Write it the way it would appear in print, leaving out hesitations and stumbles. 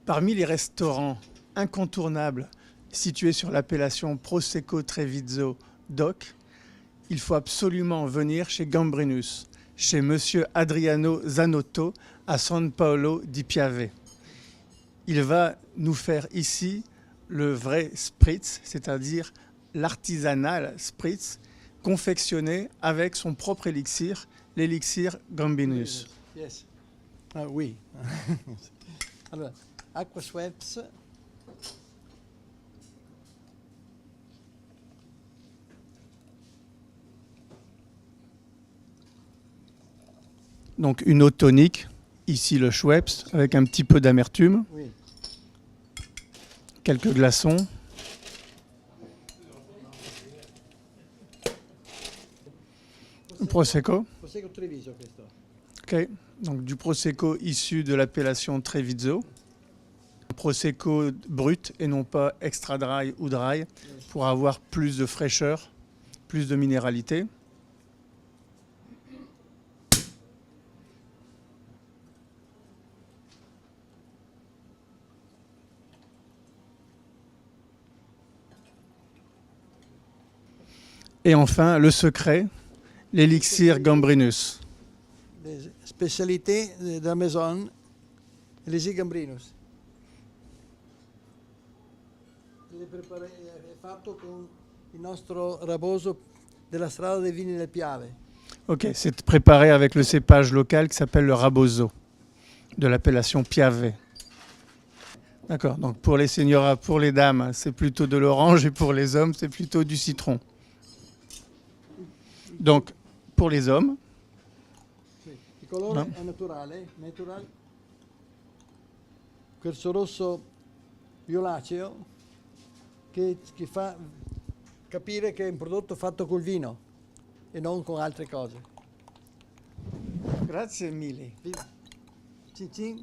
Parmi les restaurants incontournables situés sur l'appellation Prosecco Treviso DOC, il faut absolument venir chez Gambrinus, chez Monsieur Adriano Zanotto à San Paolo di Piave. Il va nous faire ici le vrai spritz, c'est-à-dire l'artisanal spritz, confectionné avec son propre élixir, l'élixir Gambrinus. Yes. Ah, oui. Allora, acqua Schweppes. Donc une eau tonique, ici le Schweppes, avec un petit peu d'amertume, Oui. quelques glaçons. Un Prosecco. Prosecco Treviso questo. Ok, donc du Prosecco issu de l'appellation Treviso. Un Prosecco brut et non pas extra dry ou dry pour avoir plus de fraîcheur, plus de minéralité. Et enfin, le secret, l'élixir Gambrinus. Le specialità della Maison, l'Elixir Gambrinus. È fatto con il nostro raboso della strada dei vini del Piave. Ok, c'est préparé avec le cépage local qui s'appelle le Raboso, de l'appellation Piave. D'accord, donc pour les signoras, pour les dames, c'est plutôt de l'orange et pour les hommes, c'est plutôt du citron. Donc, pour les hommes, Sì. Il colore No. è naturale, natural. Questo rosso violaceo che fa capire che è un prodotto fatto col vino e non con altre cose. grazie mille. Cin cin.